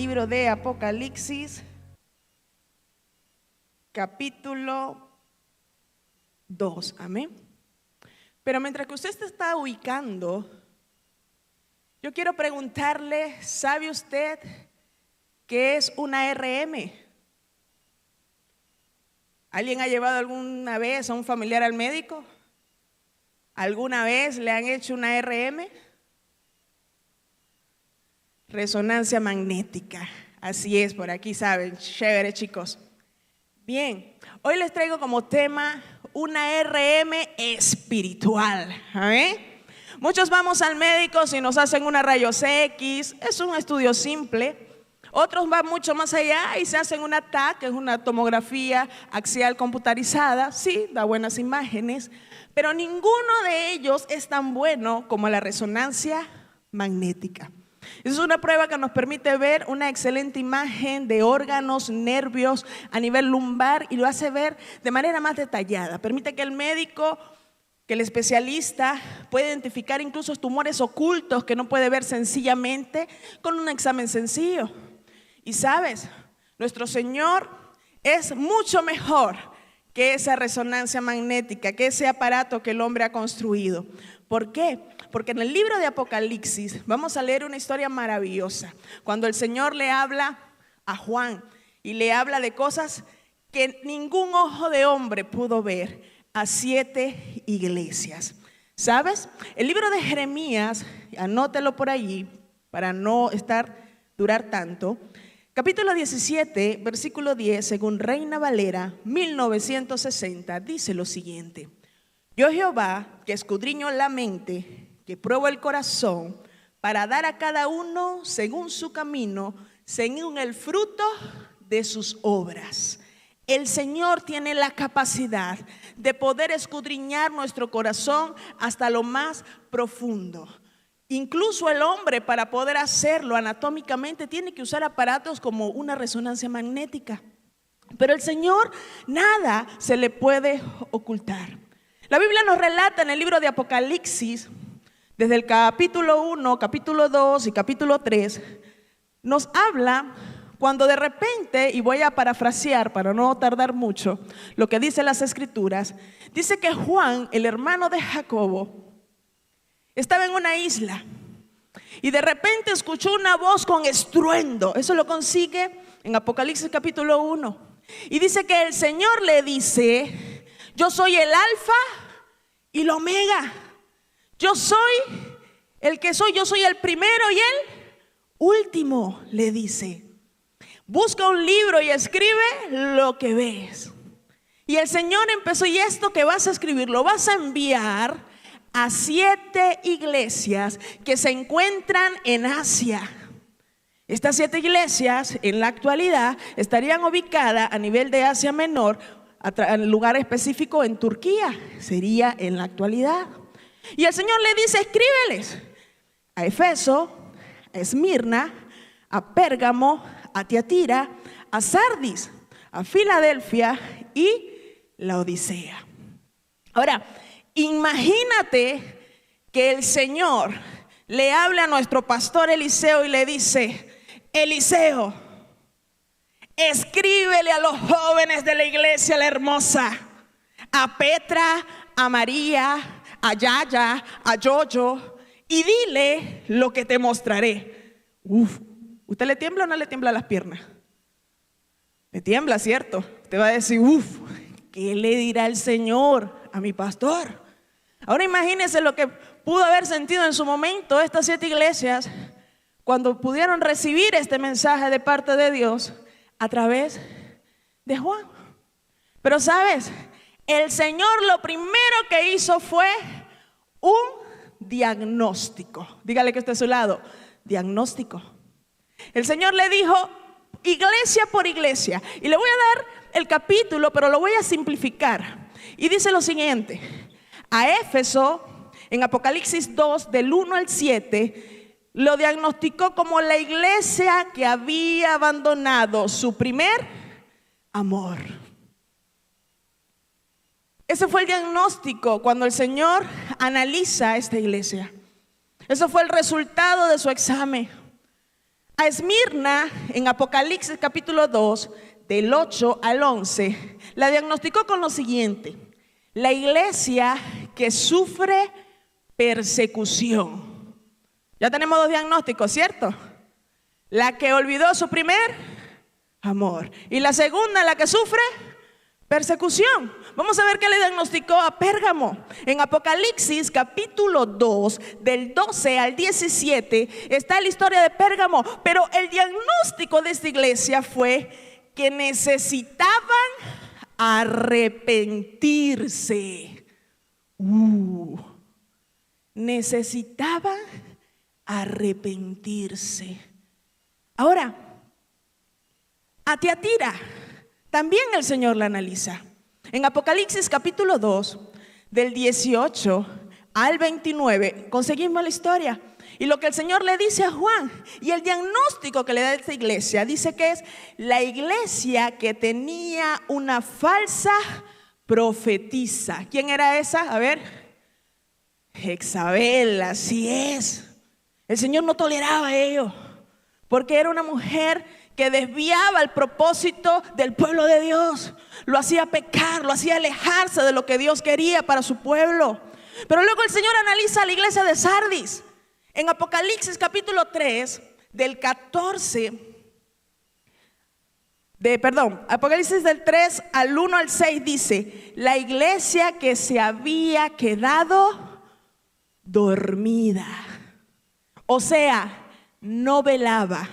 libro de Apocalipsis, capítulo 2, amén. Pero mientras que usted se está ubicando, yo quiero preguntarle, ¿sabe usted qué es una RM? ¿Alguien ha llevado alguna vez a un familiar al médico? ¿Alguna vez le han hecho una RM? Resonancia magnética. Así es, por aquí saben. Chévere, chicos. Bien, hoy les traigo como tema una RM espiritual. ¿Eh? Muchos vamos al médico si nos hacen una rayos X. Es un estudio simple. Otros van mucho más allá y se hacen una TAC, que es una tomografía axial computarizada. Sí, da buenas imágenes, pero ninguno de ellos es tan bueno como la resonancia magnética. Es una prueba que nos permite ver una excelente imagen de órganos, nervios a nivel lumbar y lo hace ver de manera más detallada. Permite que el médico, que el especialista pueda identificar incluso tumores ocultos que no puede ver sencillamente con un examen sencillo. Y sabes, nuestro Señor es mucho mejor que esa resonancia magnética, que ese aparato que el hombre ha construido. ¿Por qué? Porque en el libro de Apocalipsis vamos a leer una historia maravillosa. Cuando el Señor le habla a Juan y le habla de cosas que ningún ojo de hombre pudo ver a 7 iglesias. ¿Sabes? El libro de Jeremías, anótelo por allí para no durar tanto. Capítulo 17, versículo 10, según Reina Valera 1960, dice lo siguiente: Yo Jehová, que escudriño la mente, que pruebo el corazón, para dar a cada uno según su camino, según el fruto de sus obras. El Señor tiene la capacidad de poder escudriñar nuestro corazón hasta lo más profundo. Incluso el hombre, para poder hacerlo anatómicamente, tiene que usar aparatos como una resonancia magnética. Pero el Señor, nada se le puede ocultar. La Biblia nos relata en el libro de Apocalipsis, desde el capítulo 1, capítulo 2 y capítulo 3, nos habla cuando de repente, y voy a parafrasear para no tardar mucho, lo que dice las Escrituras, dice que Juan, el hermano de Jacobo, estaba en una isla y de repente escuchó una voz con estruendo. Eso lo consigue en Apocalipsis capítulo 1. Y dice que el Señor le dice: yo soy el alfa y el omega. Yo soy el que soy, yo soy el primero y el último, le dice. Busca un libro y escribe lo que ves. Y el Señor empezó: y esto que vas a escribir lo vas a enviar a 7 iglesias que se encuentran en Asia. Estas 7 iglesias en la actualidad estarían ubicadas a nivel de Asia Menor, en lugar específico en Turquía, sería en la actualidad. Y el Señor le dice: escríbeles a Efeso, a Esmirna, a Pérgamo, a Tiatira, a Sardis, a Filadelfia y la Odisea. Ahora, imagínate que el Señor le habla a nuestro pastor Eliseo y le dice: Eliseo, escríbele a los jóvenes de la iglesia La Hermosa, a Petra, a María, a Yaya, a Yoyo, y dile lo que te mostraré. ¿Usted le tiembla o no le tiembla las piernas? Le tiembla, ¿cierto? Usted va a decir: ¿qué le dirá el Señor a mi pastor? Ahora imagínense lo que pudo haber sentido en su momento estas 7 iglesias cuando pudieron recibir este mensaje de parte de Dios a través de Juan. Pero sabes, el Señor lo primero que hizo fue un diagnóstico. Dígale que está a su lado: diagnóstico. El Señor le dijo iglesia por iglesia, y le voy a dar el capítulo, pero lo voy a simplificar. Y dice lo siguiente: a Éfeso, en Apocalipsis 2, del 1 al 7, lo diagnosticó como la iglesia que había abandonado su primer amor. Ese fue el diagnóstico cuando el Señor analiza esta iglesia. Eso fue el resultado de su examen. A Esmirna, en Apocalipsis capítulo 2, del 8 al 11, la diagnosticó con lo siguiente: la iglesia que sufre persecución. Ya tenemos dos diagnósticos, ¿cierto? La que olvidó su primer amor, y la segunda, la que sufre persecución. Vamos a ver qué le diagnosticó a Pérgamo. En Apocalipsis capítulo 2, del 12 al 17, está la historia de Pérgamo. Pero el diagnóstico de esta iglesia fue que necesitaban arrepentirse. Necesitaban arrepentirse. Ahora, a Tiatira también el Señor la analiza. En Apocalipsis capítulo 2, del 18 al 29, conseguimos la historia. Y lo que el Señor le dice a Juan, y el diagnóstico que le da a esta iglesia, dice que es la iglesia que tenía una falsa profetisa. ¿Quién era esa? A ver, Jezabel, así es. El Señor no toleraba a ello, porque era una mujer que desviaba el propósito del pueblo de Dios, lo hacía pecar, lo hacía alejarse de lo que Dios quería para su pueblo. Pero luego el Señor analiza a la iglesia de Sardis. En Apocalipsis capítulo 3, del 14, Apocalipsis del 3 al 1 al 6 dice: la iglesia que se había quedado dormida, o sea, no velaba.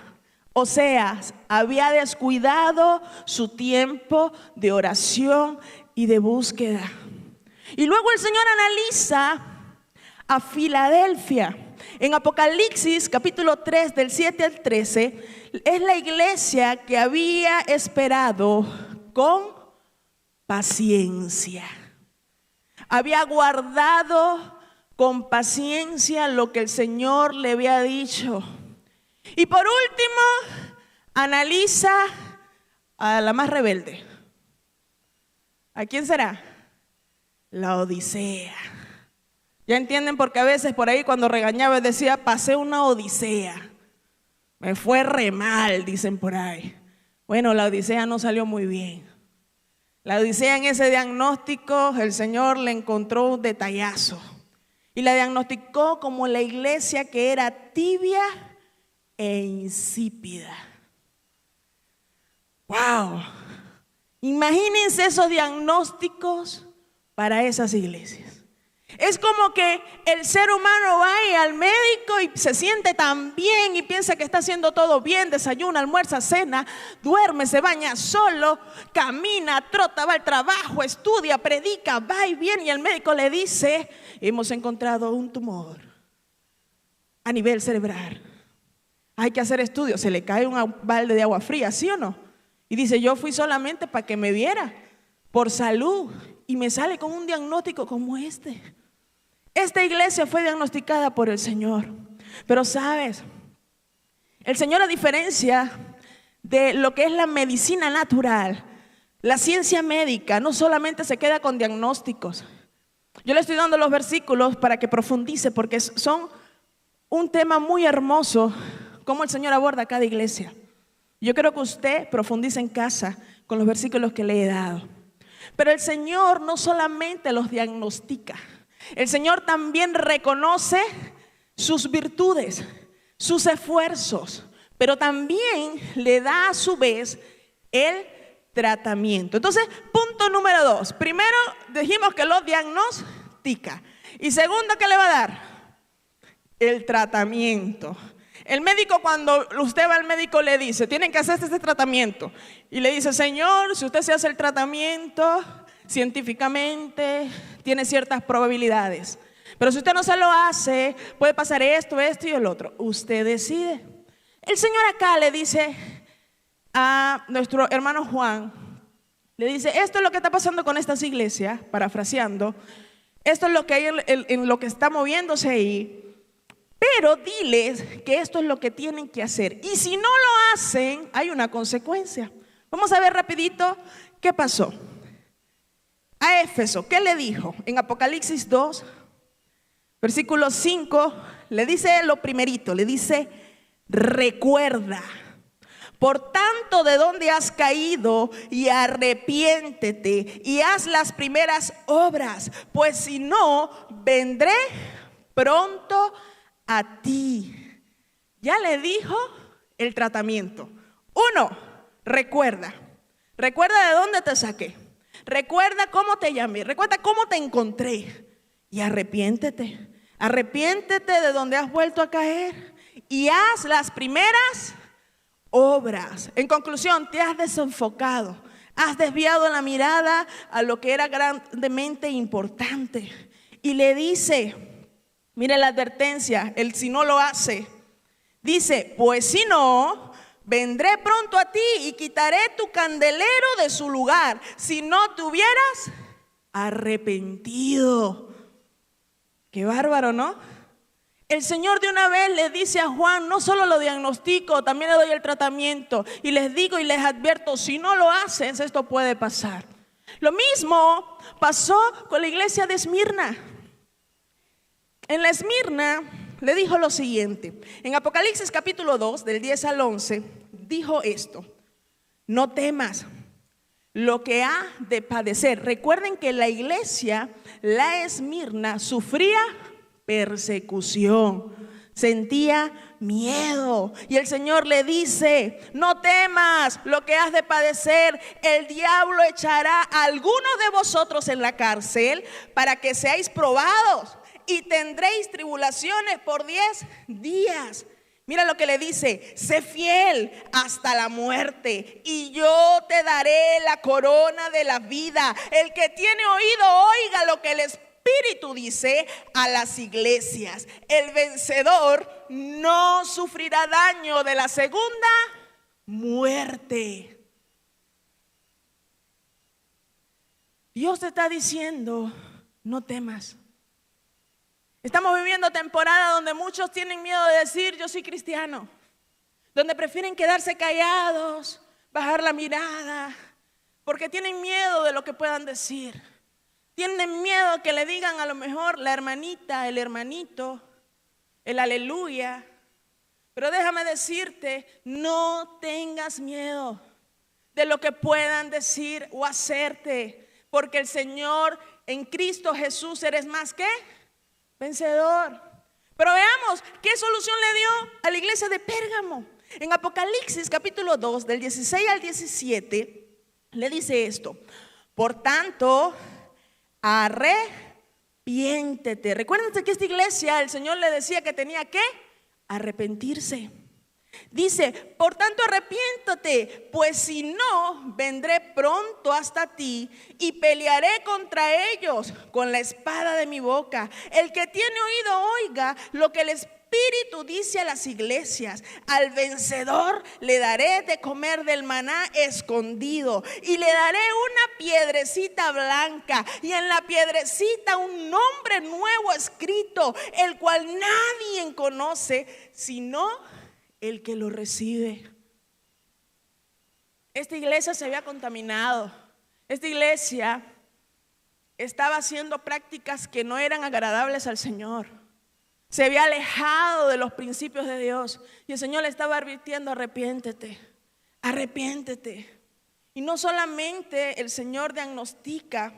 O sea, había descuidado su tiempo de oración y de búsqueda. Y luego el Señor analiza a Filadelfia. En Apocalipsis capítulo 3, del 7 al 13, es la iglesia que había esperado con paciencia. Había guardado con paciencia lo que el Señor le había dicho. Y por último, analiza a la más rebelde. ¿A quién será? La Odisea. ¿Ya entienden? Porque a veces por ahí cuando regañaba decía: pasé una odisea, me fue re mal, dicen por ahí. Bueno, la Odisea no salió muy bien. La Odisea, en ese diagnóstico el Señor le encontró un detallazo y la diagnosticó como la iglesia que era tibia e insípida. ¡Wow! Imagínense esos diagnósticos para esas iglesias. Es como que el ser humano va al médico y se siente tan bien y piensa que está haciendo todo bien, desayuna, almuerza, cena, duerme, se baña solo, camina, trota, va al trabajo, estudia, predica, va y viene, y el médico le dice: hemos encontrado un tumor a nivel cerebral. Hay que hacer estudios. Se le cae un balde de agua fría, ¿sí o no? Y dice: yo fui solamente para que me viera por salud, y me sale con un diagnóstico como este. Esta iglesia fue diagnosticada por el Señor. Pero sabes, el Señor, a diferencia de lo que es la medicina natural, la ciencia médica no solamente se queda con diagnósticos. Yo le estoy dando los versículos para que profundice, porque son un tema muy hermoso, cómo el Señor aborda cada iglesia. Yo quiero que usted profundice en casa con los versículos que le he dado. Pero el Señor no solamente los diagnostica, el Señor también reconoce sus virtudes, sus esfuerzos, pero también le da a su vez el tratamiento. Entonces, punto número 2. Primero dijimos que lo diagnostica. Y segundo, ¿qué le va a dar? El tratamiento. El médico, cuando usted va al médico, le dice: tienen que hacer este tratamiento. Y le dice: señor, si usted se hace el tratamiento, científicamente tiene ciertas probabilidades. Pero si usted no se lo hace, puede pasar esto, esto y el otro. Usted decide. El Señor acá le dice a nuestro hermano Juan, le dice: esto es lo que está pasando con estas iglesias, parafraseando. Esto es lo que hay en lo que está moviéndose ahí. Pero diles que esto es lo que tienen que hacer. Y si no lo hacen, hay una consecuencia. Vamos a ver rapidito qué pasó. A Éfeso, ¿qué le dijo? En Apocalipsis 2, versículo 5, le dice lo primerito, le dice: recuerda. Por tanto, de donde has caído, y arrepiéntete y haz las primeras obras, pues si no, vendré pronto a ti. Ya le dijo el tratamiento. 1, recuerda. Recuerda de dónde te saqué. Recuerda cómo te llamé. Recuerda cómo te encontré. Y arrepiéntete. Arrepiéntete de donde has vuelto a caer y haz las primeras obras. En conclusión, te has desenfocado, has desviado la mirada a lo que era grandemente importante. Y le dice, mire la advertencia, el si no lo hace. Dice, pues si no, vendré pronto a ti y quitaré tu candelero de su lugar, si no te hubieras arrepentido. Qué bárbaro, ¿no? El Señor de una vez le dice a Juan, no solo lo diagnostico, también le doy el tratamiento. Y les digo y les advierto, si no lo haces, esto puede pasar. Lo mismo pasó con la iglesia de Esmirna. En la Esmirna le dijo lo siguiente. En Apocalipsis capítulo 2, del 10 al 11, dijo esto: no temas lo que ha de padecer. Recuerden que la iglesia, la Esmirna, sufría persecución, sentía miedo. Y el Señor le dice, no temas lo que has de padecer. El diablo echará a algunos de vosotros en la cárcel para que seáis probados y tendréis tribulaciones por 10 días. Mira lo que le dice, sé fiel hasta la muerte y yo te daré la corona de la vida. El que tiene oído, oiga lo que el Espíritu dice a las iglesias. El vencedor no sufrirá daño de la segunda muerte. Dios te está diciendo, no temas. Estamos viviendo temporada donde muchos tienen miedo de decir yo soy cristiano, donde prefieren quedarse callados, bajar la mirada, porque tienen miedo de lo que puedan decir. Tienen miedo que le digan a lo mejor la hermanita, el hermanito, el aleluya. Pero déjame decirte, no tengas miedo de lo que puedan decir o hacerte, porque el Señor en Cristo Jesús eres más que vencedor. Pero veamos qué solución le dio a la iglesia de Pérgamo. En Apocalipsis capítulo 2, del 16 al 17, le dice esto: por tanto, arrepiéntete. Recuérdense que esta iglesia, el Señor le decía que tenía que arrepentirse. Dice, por tanto arrepiéntate, pues si no, vendré pronto hasta ti y pelearé contra ellos con la espada de mi boca. El que tiene oído, oiga lo que el Espíritu dice a las iglesias. Al vencedor le daré de comer del maná escondido y le daré una piedrecita blanca y en la piedrecita un nombre nuevo escrito, el cual nadie conoce sino el que lo recibe. Esta iglesia se había contaminado. Esta iglesia estaba haciendo prácticas que no eran agradables al Señor. Se había alejado de los principios de Dios. Y el Señor le estaba advirtiendo, arrepiéntete, arrepiéntete. Y no solamente el Señor diagnostica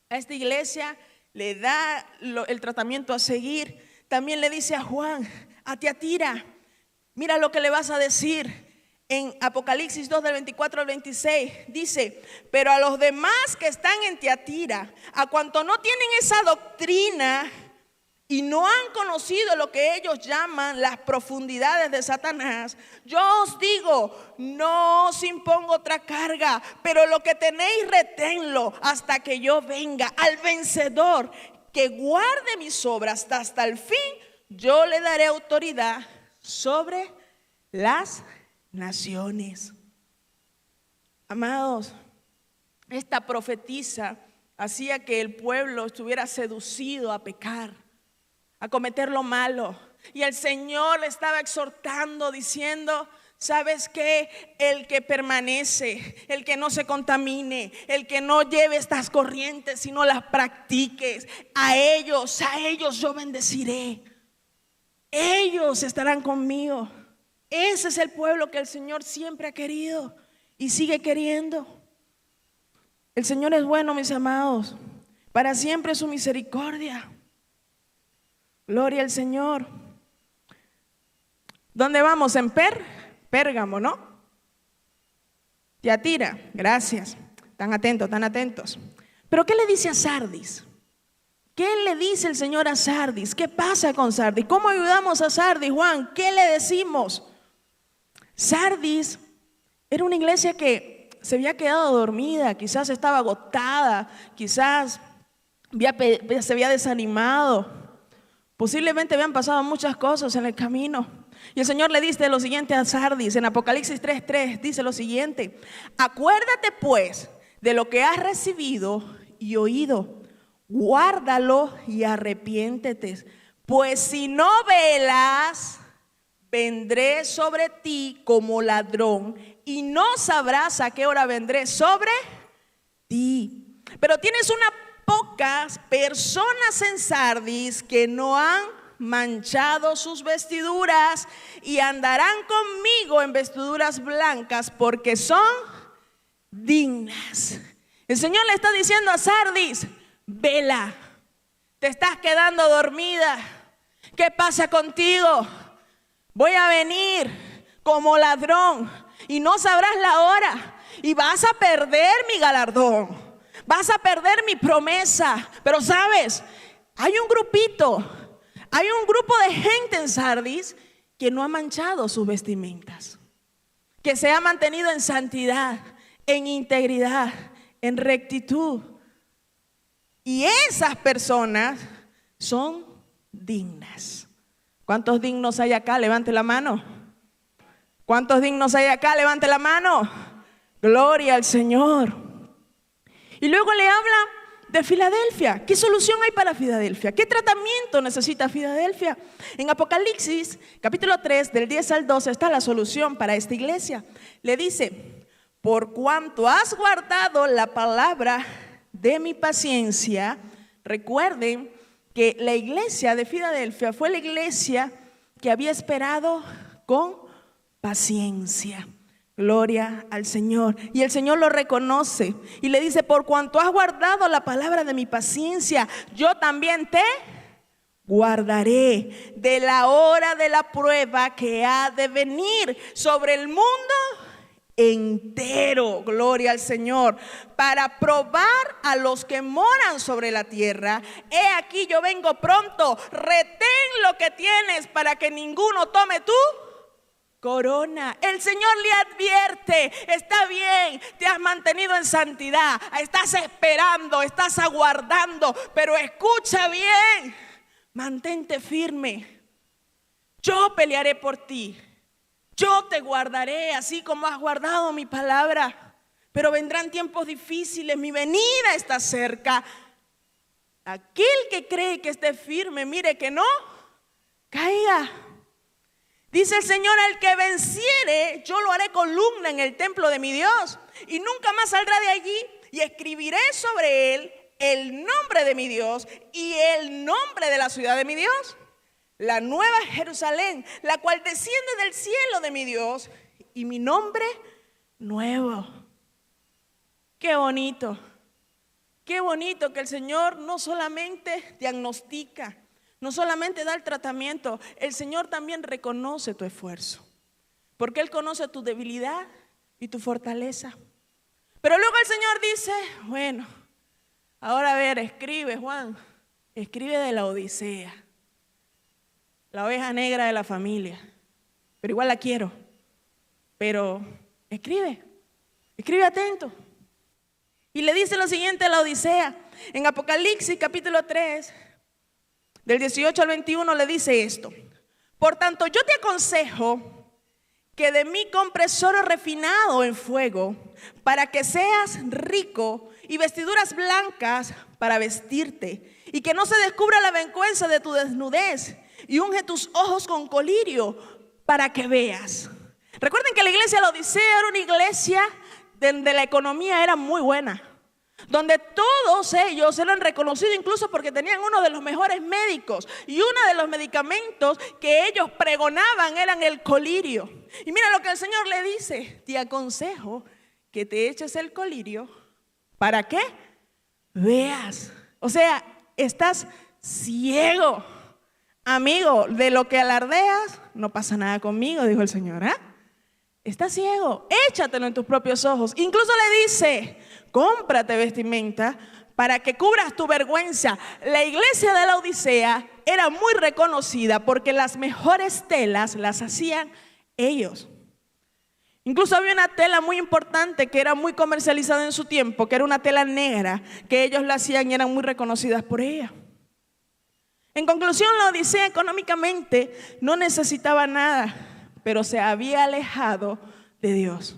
a esta iglesia, le da el tratamiento a seguir, también le dice a Juan, a Tiatira, mira lo que le vas a decir. En Apocalipsis 2 del 24 al 26 dice, pero a los demás que están en Tiatira, a cuanto no tienen esa doctrina y no han conocido lo que ellos llaman las profundidades de Satanás, yo os digo, no os impongo otra carga, pero lo que tenéis reténlo hasta que yo venga. Al vencedor que guarde mis obras hasta el fin, yo le daré autoridad sobre las naciones. Amados, esta profetisa hacía que el pueblo estuviera seducido a pecar, a cometer lo malo. Y el Señor le estaba exhortando diciendo, ¿sabes qué? El que permanece, el que no se contamine, el que no lleve estas corrientes, sino las practiques, a ellos yo bendeciré. Ellos estarán conmigo. Ese es el pueblo que el Señor siempre ha querido y sigue queriendo. El Señor es bueno, mis amados. Para siempre es su misericordia. Gloria al Señor. ¿Dónde vamos? En Pérgamo, ¿no? Tiatira, gracias. Tan atentos, tan atentos. Pero ¿qué le dice a Sardis? ¿Qué le dice el Señor a Sardis? ¿Qué pasa con Sardis? ¿Cómo ayudamos a Sardis, Juan? ¿Qué le decimos? Sardis era una iglesia que se había quedado dormida, quizás estaba agotada, quizás se había desanimado, posiblemente habían pasado muchas cosas en el camino. Y el Señor le dice lo siguiente a Sardis, en Apocalipsis 3:3, dice lo siguiente: acuérdate pues de lo que has recibido y oído, guárdalo y arrepiéntete, pues si no velas, vendré sobre ti como ladrón y no sabrás a qué hora vendré sobre ti. Pero tienes unas pocas personas en Sardis que no han manchado sus vestiduras y andarán conmigo en vestiduras blancas porque son dignas. El Señor le está diciendo a Sardis: vela, te estás quedando dormida. ¿Qué pasa contigo? Voy a venir como ladrón y no sabrás la hora y vas a perder mi galardón, vas a perder mi promesa. Pero sabes, hay un grupo de gente en Sardis que no ha manchado sus vestimentas, que se ha mantenido en santidad, en integridad, en rectitud. Y esas personas son dignas. ¿Cuántos dignos hay acá? Levante la mano. ¿Cuántos dignos hay acá? Levante la mano. Gloria al Señor. Y luego le habla de Filadelfia. ¿Qué solución hay para Filadelfia? ¿Qué tratamiento necesita Filadelfia? En Apocalipsis, capítulo 3, del 10 al 12, está la solución para esta iglesia. Le dice: por cuanto has guardado la palabra de mi paciencia. Recuerden que la iglesia de Filadelfia fue la iglesia que había esperado con paciencia. Gloria al Señor. Y el Señor lo reconoce y le dice: por cuanto has guardado la palabra de mi paciencia, yo también te guardaré de la hora de la prueba que ha de venir sobre el mundo entero. Gloria al Señor. Para probar a los que moran sobre la tierra. He aquí, yo vengo pronto. Retén lo que tienes para que ninguno tome tu corona. El Señor le advierte: está bien, te has mantenido en santidad, estás esperando, estás aguardando, pero escucha bien, mantente firme. Yo pelearé por ti. Yo te guardaré así como has guardado mi palabra. Pero vendrán tiempos difíciles, mi venida está cerca. Aquel que cree que esté firme, mire que no caiga. Dice el Señor: al que venciere, yo lo haré columna en el templo de mi Dios, y nunca más saldrá de allí. Y escribiré sobre él el nombre de mi Dios y el nombre de la ciudad de mi Dios, la nueva Jerusalén, la cual desciende del cielo de mi Dios, y mi nombre nuevo. Qué bonito que el Señor no solamente diagnostica, no solamente da el tratamiento, el Señor también reconoce tu esfuerzo, porque Él conoce tu debilidad y tu fortaleza. Pero luego el Señor dice: bueno, ahora a ver, escribe, Juan, escribe de la Odisea, la oveja negra de la familia, pero igual la quiero. Pero escribe atento. Y le dice lo siguiente a la Odisea. En Apocalipsis capítulo 3, del 18 al 21, le dice esto: por tanto, yo te aconsejo que de mí compres oro refinado en fuego, para que seas rico, y vestiduras blancas para vestirte, y que no se descubra la vergüenza de tu desnudez, y unge tus ojos con colirio para que veas. Recuerden que la iglesia de la Odisea era una iglesia donde la economía era muy buena, donde todos ellos eran reconocidos incluso porque tenían uno de los mejores médicos, y uno de los medicamentos que ellos pregonaban eran el colirio. Y mira lo que el Señor le dice: te aconsejo que te eches el colirio. ¿Para qué? Veas. O sea, estás ciego. Amigo, de lo que alardeas, no pasa nada conmigo, dijo el Señor. Estás ciego, échatelo en tus propios ojos. Incluso le dice: cómprate vestimenta para que cubras tu vergüenza. La iglesia de la Odisea era muy reconocida porque las mejores telas las hacían ellos. Incluso había una tela muy importante que era muy comercializada en su tiempo, que era una tela negra, que ellos la hacían y eran muy reconocidas por ella. En conclusión, la Odisea económicamente no necesitaba nada, pero se había alejado de Dios.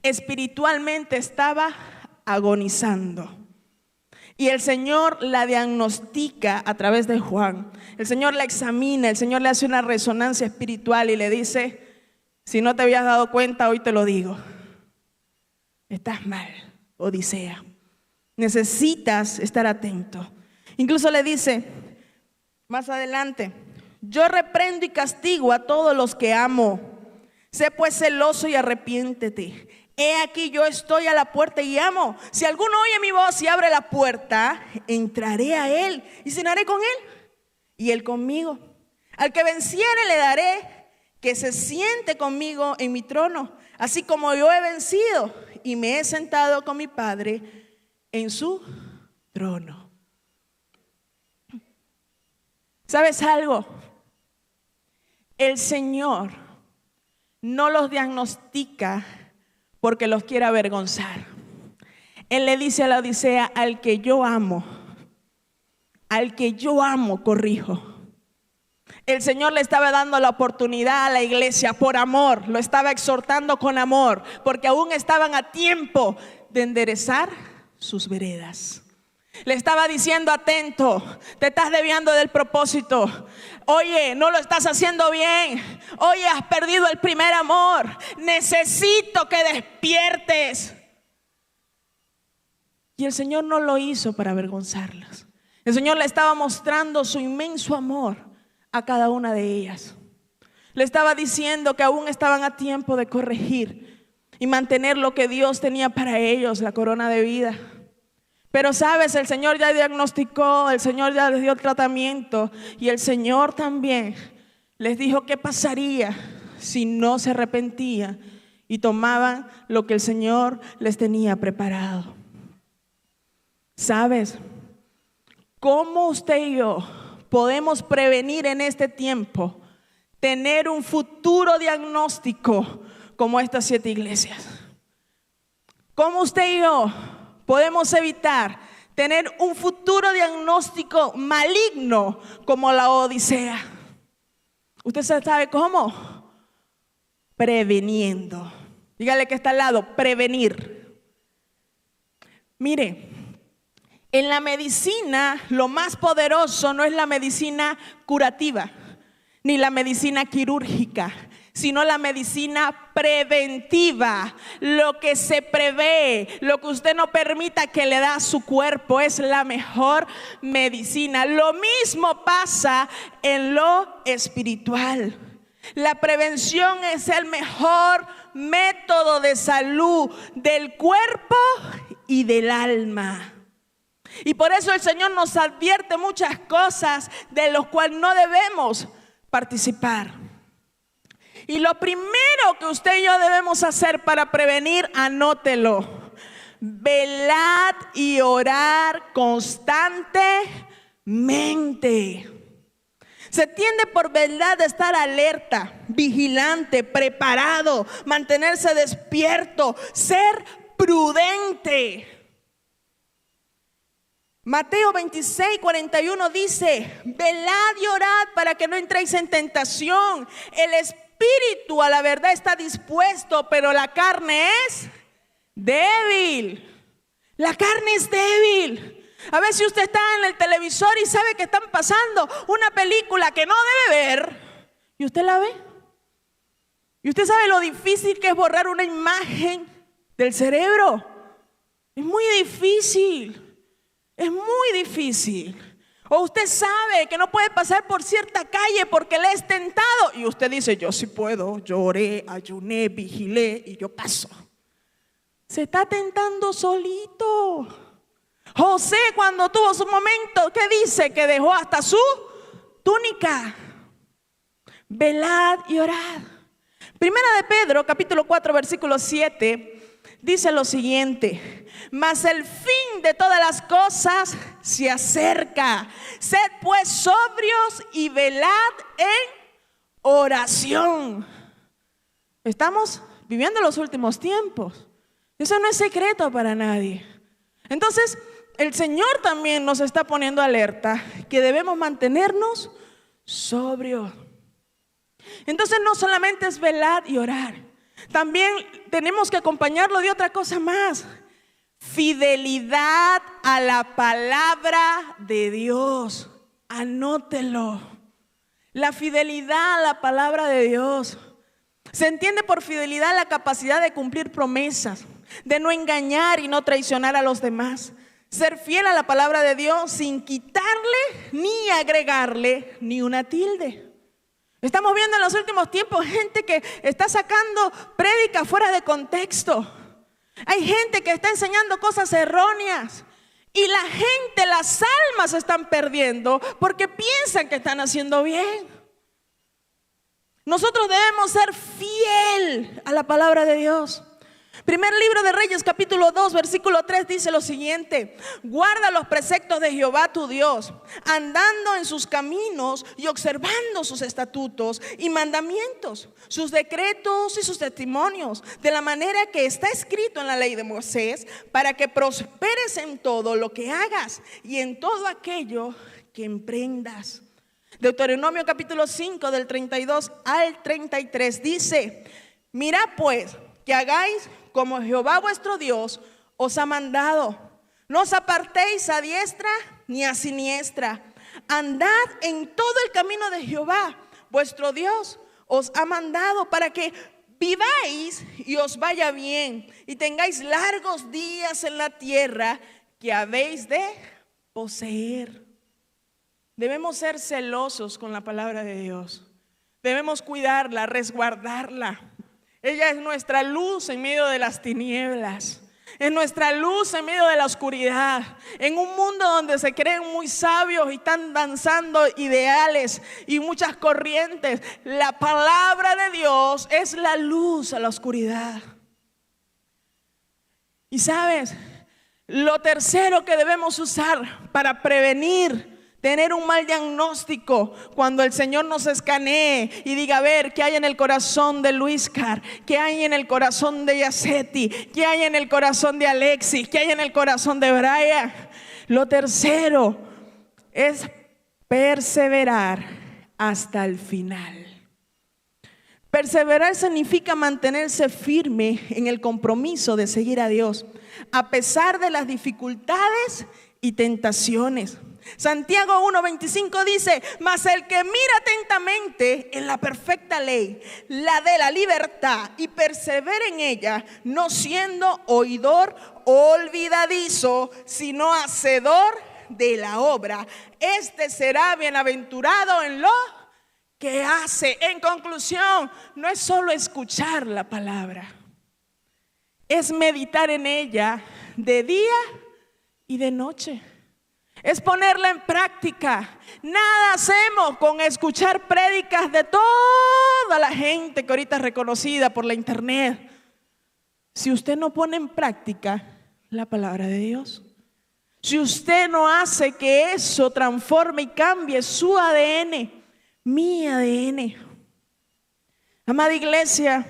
Espiritualmente estaba agonizando. Y el Señor la diagnostica a través de Juan. El Señor la examina, el Señor le hace una resonancia espiritual y le dice: si no te habías dado cuenta, hoy te lo digo. Estás mal, Odisea. Necesitas estar atento. Incluso le dice más adelante: yo reprendo y castigo a todos los que amo. Sé pues celoso y arrepiéntete. He aquí, yo estoy a la puerta y llamo. Si alguno oye mi voz y abre la puerta, entraré a él y cenaré con él y él conmigo. Al que venciere le daré que se siente conmigo en mi trono, así como yo he vencido y me he sentado con mi Padre en su trono. ¿Sabes algo? El Señor no los diagnostica porque los quiere avergonzar. Él le dice a la Odisea: al que yo amo, corrijo. El Señor le estaba dando la oportunidad a la iglesia por amor, lo estaba exhortando con amor, porque aún estaban a tiempo de enderezar sus veredas. Le estaba diciendo: atento, te estás desviando del propósito. Oye, no lo estás haciendo bien. Oye, has perdido el primer amor. Necesito que despiertes. Y el Señor no lo hizo para avergonzarlas. El Señor le estaba mostrando su inmenso amor a cada una de ellas. Le estaba diciendo que aún estaban a tiempo de corregir y mantener lo que Dios tenía para ellos, la corona de vida. Pero sabes, el Señor ya diagnosticó, el Señor ya les dio el tratamiento y el Señor también les dijo qué pasaría si no se arrepentían y tomaban lo que el Señor les tenía preparado. ¿Sabes cómo usted y yo podemos prevenir en este tiempo tener un futuro diagnóstico como estas 7 iglesias? ¿Cómo usted y yo podemos evitar tener un futuro diagnóstico maligno como la Odisea? ¿Usted sabe cómo? Preveniendo. Dígale que está al lado: prevenir. Mire, en la medicina lo más poderoso no es la medicina curativa ni la medicina quirúrgica, sino la medicina preventiva. Lo que se prevé, lo que usted no permita que le da a su cuerpo, es la mejor medicina. Lo mismo pasa en lo espiritual. La prevención es el mejor método de salud del cuerpo y del alma. Y por eso el Señor nos advierte muchas cosas de las cuales no debemos participar. Y lo primero que usted y yo debemos hacer para prevenir, anótelo: velad y orar constantemente. Se entiende por verdad de estar alerta, vigilante, preparado, mantenerse despierto, ser prudente. Mateo 26:41 dice: velad y orad para que no entréis en tentación. El espíritu a la verdad está dispuesto, pero la carne es débil. La carne es débil. A ver si usted está en el televisor y sabe que están pasando una película que no debe ver, y usted la ve. Y usted sabe lo difícil que es borrar una imagen del cerebro. Es muy difícil. Es muy difícil. O usted sabe que no puede pasar por cierta calle porque le es tentado. Y usted dice, yo sí puedo, yo oré, ayuné, vigilé y yo paso. Se está tentando solito. José, cuando tuvo su momento, ¿qué dice? Que dejó hasta su túnica. Velad y orad. Primera de Pedro, capítulo 4, versículo 7, dice lo siguiente: mas el fin de todas las cosas se acerca. Sed pues sobrios y velad en oración. Estamos viviendo los últimos tiempos. Eso no es secreto para nadie. Entonces, el Señor también nos está poniendo alerta que debemos mantenernos sobrios. Entonces, no solamente es velar y orar, también tenemos que acompañarlo de otra cosa más: fidelidad a la palabra de Dios. Anótelo. La fidelidad a la palabra de Dios. Se entiende por fidelidad la capacidad de cumplir promesas, de no engañar y no traicionar a los demás. Ser fiel a la palabra de Dios sin quitarle ni agregarle ni una tilde. Estamos viendo en los últimos tiempos gente que está sacando prédicas fuera de contexto. Hay gente que está enseñando cosas erróneas. Y la gente, las almas se están perdiendo porque piensan que están haciendo bien. Nosotros debemos ser fiel a la palabra de Dios. Primer libro de Reyes, capítulo 2, versículo 3 dice lo siguiente: guarda los preceptos de Jehová tu Dios, andando en sus caminos y observando sus estatutos y mandamientos, sus decretos y sus testimonios, de la manera que está escrito en la ley de Moisés, para que prosperes en todo lo que hagas y en todo aquello que emprendas. Deuteronomio capítulo 5 del 32 al 33 dice: mirad pues que hagáis como Jehová vuestro Dios os ha mandado. No os apartéis a diestra ni a siniestra. Andad en todo el camino de Jehová vuestro Dios os ha mandado, para que viváis y os vaya bien, y tengáis largos días en la tierra que habéis de poseer. Debemos ser celosos con la palabra de Dios. Debemos cuidarla, resguardarla. Ella es nuestra luz en medio de las tinieblas. Es nuestra luz en medio de la oscuridad. En un mundo donde se creen muy sabios y están danzando ideales y muchas corrientes, la palabra de Dios es la luz a la oscuridad. Y sabes, lo tercero que debemos usar para prevenir tener un mal diagnóstico, cuando el Señor nos escanee y diga: a ver, ¿qué hay en el corazón de Luiscar? ¿Qué hay en el corazón de Yaceti? ¿Qué hay en el corazón de Alexis? ¿Qué hay en el corazón de Brian? Lo tercero es perseverar hasta el final. Perseverar significa mantenerse firme en el compromiso de seguir a Dios, a pesar de las dificultades y tentaciones. Santiago 1:25 dice: mas el que mira atentamente en la perfecta ley, la de la libertad, y persevera en ella, no siendo oidor olvidadizo, sino hacedor de la obra, este será bienaventurado en lo que hace. En conclusión, no es solo escuchar la palabra, es meditar en ella de día y de noche. Es ponerla en práctica. Nada hacemos con escuchar prédicas de toda la gente que ahorita es reconocida por la internet, si usted no pone en práctica la palabra de Dios. Si usted no hace que eso transforme y cambie su ADN, mi ADN. Amada iglesia,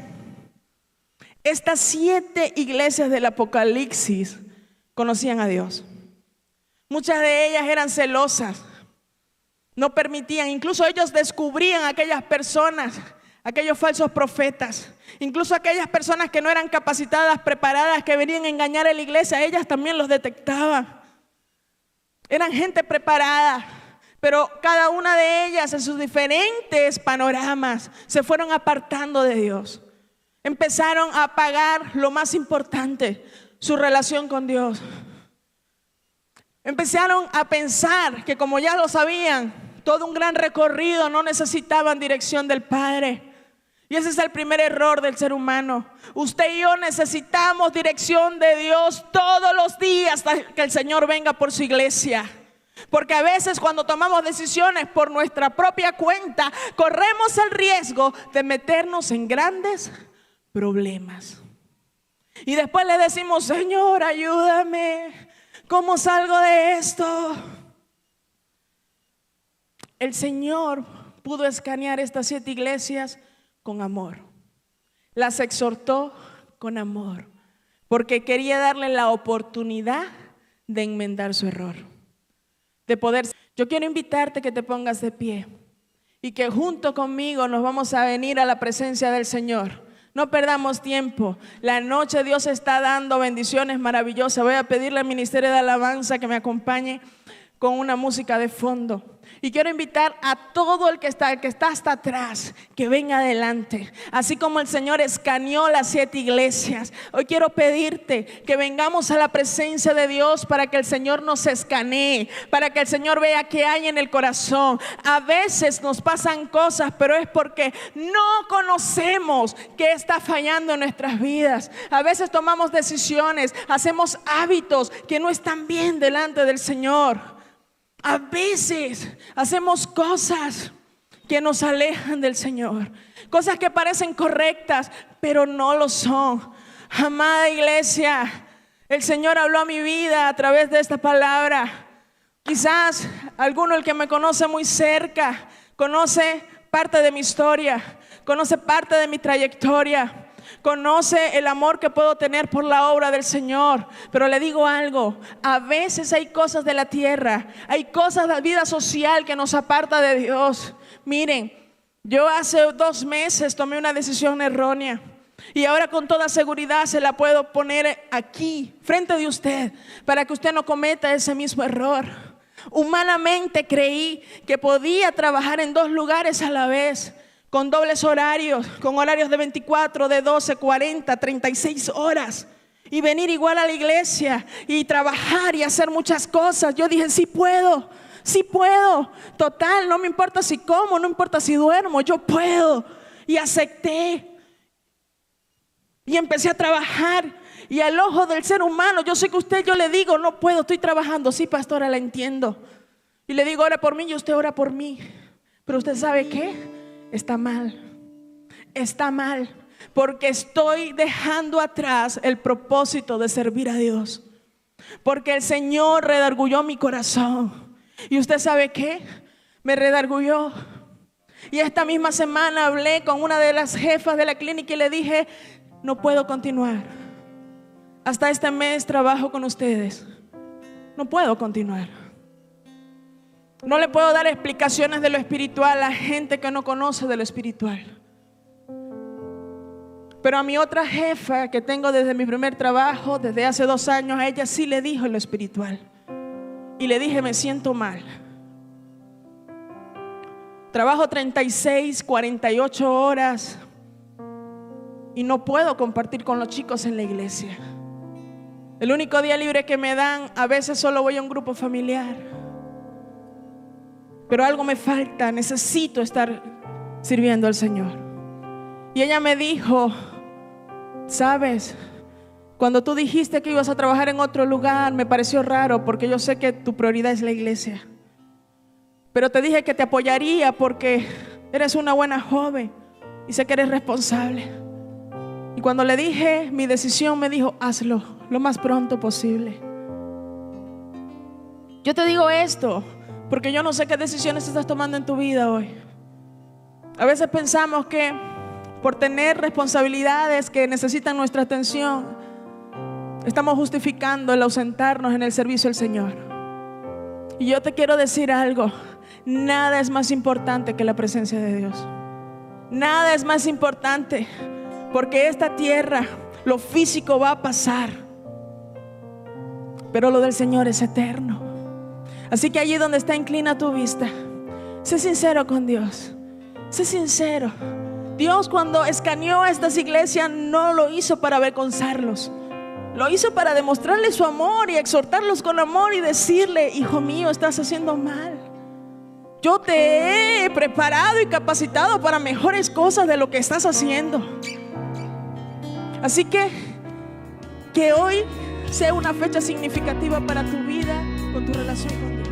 estas 7 iglesias del Apocalipsis conocían a Dios. Muchas de ellas eran celosas, no permitían, incluso ellos descubrían a aquellas personas, aquellos falsos profetas, incluso aquellas personas que no eran capacitadas, preparadas, que venían a engañar a la iglesia, ellas también los detectaban. Eran gente preparada, pero cada una de ellas en sus diferentes panoramas se fueron apartando de Dios. Empezaron a apagar lo más importante, su relación con Dios. Empezaron a pensar que como ya lo sabían, todo un gran recorrido, no necesitaban dirección del Padre. Y ese es el primer error del ser humano. Usted y yo necesitamos dirección de Dios todos los días hasta que el Señor venga por su iglesia. Porque a veces cuando tomamos decisiones por nuestra propia cuenta, corremos el riesgo de meternos en grandes problemas. Y después le decimos: Señor, ayúdame, ¿cómo salgo de esto? El Señor pudo escanear estas 7 iglesias con amor. Las exhortó con amor, porque quería darle la oportunidad de enmendar su error, de poder. Yo quiero invitarte que te pongas de pie y que junto conmigo nos vamos a venir a la presencia del Señor. No perdamos tiempo. La noche Dios está dando bendiciones maravillosas. Voy a pedirle al Ministerio de Alabanza que me acompañe con una música de fondo. Y quiero invitar a todo el que está hasta atrás, que venga adelante. Así como el Señor escaneó las 7 iglesias, hoy quiero pedirte que vengamos a la presencia de Dios para que el Señor nos escanee, para que el Señor vea qué hay en el corazón. A veces nos pasan cosas, pero es porque no conocemos qué está fallando en nuestras vidas. A veces tomamos decisiones, hacemos hábitos que no están bien delante del Señor. A veces hacemos cosas que nos alejan del Señor, cosas que parecen correctas, pero no lo son. Amada iglesia, el Señor habló a mi vida a través de esta palabra. Quizás alguno, el que me conoce muy cerca, conoce parte de mi historia, conoce parte de mi trayectoria, conoce el amor que puedo tener por la obra del Señor. Pero le digo algo: a veces hay cosas de la tierra, hay cosas de la vida social que nos aparta de Dios. Miren, yo hace 2 meses tomé una decisión errónea, y ahora con toda seguridad se la puedo poner aquí, frente de usted, para que usted no cometa ese mismo error. Humanamente creí que podía trabajar en 2 lugares a la vez, con dobles horarios, con horarios de 24, de 12, 40, 36 horas, y venir igual a la iglesia y trabajar y hacer muchas cosas. Yo dije: sí puedo, total, no me importa si como, no importa si duermo, yo puedo. Y acepté y empecé a trabajar. Y al ojo del ser humano, yo sé que usted, yo le digo: no puedo, estoy trabajando. Sí, pastora, la entiendo. Y le digo: ora por mí, y usted ora por mí. Pero usted sabe ¿qué? Está mal, porque estoy dejando atrás el propósito de servir a Dios, porque el Señor redarguyó mi corazón. Y usted sabe ¿qué? Me redarguyó. Y esta misma semana hablé con una de las jefas de la clínica y le dije: no puedo continuar. Hasta este mes trabajo con ustedes, no puedo continuar. No le puedo dar explicaciones de lo espiritual a gente que no conoce de lo espiritual. Pero a mi otra jefa que tengo desde mi primer trabajo, desde hace 2 años, a ella sí le dijo lo espiritual. Y le dije: me siento mal. Trabajo 36, 48 horas y no puedo compartir con los chicos en la iglesia. El único día libre que me dan, a veces solo voy a un grupo familiar. Pero algo me falta, necesito estar sirviendo al Señor. Y ella me dijo: sabes, cuando tú dijiste que ibas a trabajar en otro lugar, me pareció raro, porque yo sé que tu prioridad es la iglesia. Pero te dije que te apoyaría porque eres una buena joven y sé que eres responsable. Y cuando le dije mi decisión, me dijo: hazlo lo más pronto posible. Yo te digo esto porque yo no sé qué decisiones estás tomando en tu vida hoy. A veces pensamos que por tener responsabilidades que necesitan nuestra atención, estamos justificando el ausentarnos en el servicio del Señor. Y yo te quiero decir algo: nada es más importante que la presencia de Dios. Nada es más importante, porque esta tierra, lo físico va a pasar, pero lo del Señor es eterno. Así que allí donde está, inclina tu vista. Sé sincero con Dios. Sé sincero. Dios, cuando escaneó a estas iglesias, no lo hizo para avergonzarlos. Lo hizo para demostrarle su amor y exhortarlos con amor y decirle: hijo mío, estás haciendo mal. Yo te he preparado y capacitado para mejores cosas de lo que estás haciendo. Así que hoy sea una fecha significativa para tu vida con tu relación con Dios.